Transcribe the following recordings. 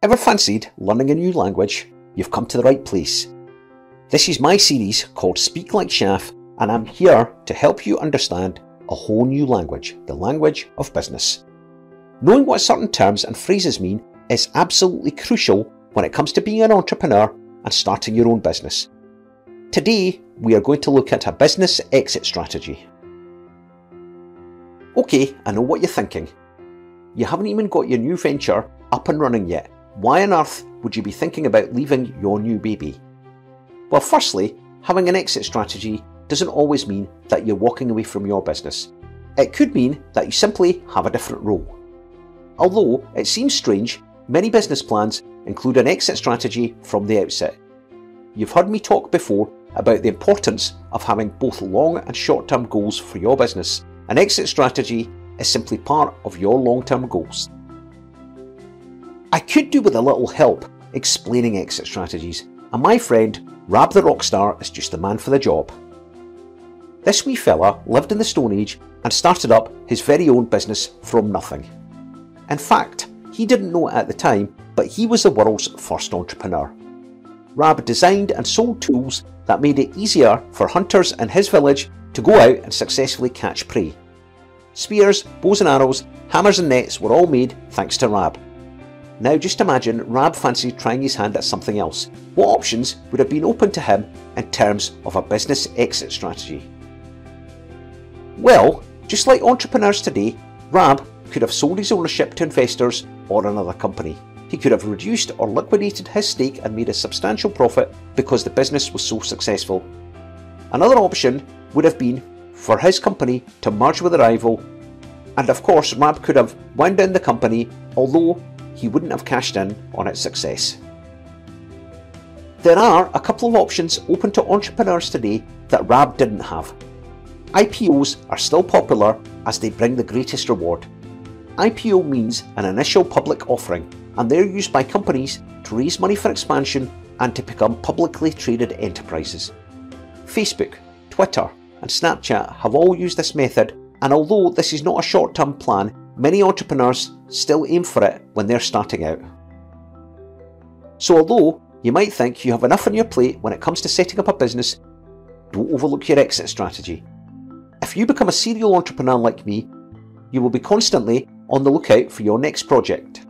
Ever fancied learning a new language? You've come to the right place. This is my series called Speak Like Shaf, and I'm here to help you understand a whole new language, the language of business. Knowing what certain terms and phrases mean is absolutely crucial when it comes to being an entrepreneur and starting your own business. Today, we are going to look at a business exit strategy. Okay, I know what you're thinking. You haven't even got your new venture up and running yet. Why on earth would you be thinking about leaving your new baby? Well, firstly, having an exit strategy doesn't always mean that you're walking away from your business. It could mean that you simply have a different role. Although it seems strange, many business plans include an exit strategy from the outset. You've heard me talk before about the importance of having both long and short-term goals for your business. An exit strategy is simply part of your long-term goals. I could do with a little help explaining exit strategies, and my friend Rab the Rockstar is just the man for the job. This wee fella lived in the Stone Age and started up his very own business from nothing. In fact, he didn't know it at the time, but he was the world's first entrepreneur. Rab designed and sold tools that made it easier for hunters in his village to go out and successfully catch prey. Spears, bows and arrows, hammers and nets were all made thanks to Rab. Now just imagine Rab fancied trying his hand at something else. What options would have been open to him in terms of a business exit strategy? Well, just like entrepreneurs today, Rab could have sold his ownership to investors or another company. He could have reduced or liquidated his stake and made a substantial profit because the business was so successful. Another option would have been for his company to merge with a rival, and of course Rab could have wound down the company, although he wouldn't have cashed in on its success. There are a couple of options open to entrepreneurs today that Rab didn't have. IPOs are still popular as they bring the greatest reward. IPO means an initial public offering, and they're used by companies to raise money for expansion and to become publicly traded enterprises. Facebook, Twitter, and Snapchat have all used this method, and although this is not a short-term plan, many entrepreneurs still aim for it when they're starting out. So although you might think you have enough on your plate when it comes to setting up a business, don't overlook your exit strategy. If you become a serial entrepreneur like me, you will be constantly on the lookout for your next project.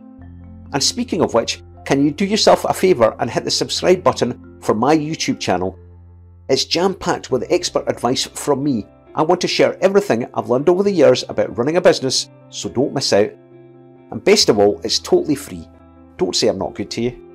And speaking of which, can you do yourself a favour and hit the subscribe button for my YouTube channel? It's jam-packed with expert advice from me. I want to share everything I've learned over the years about running a business, so don't miss out. And best of all, it's totally free. Don't say I'm not good to you.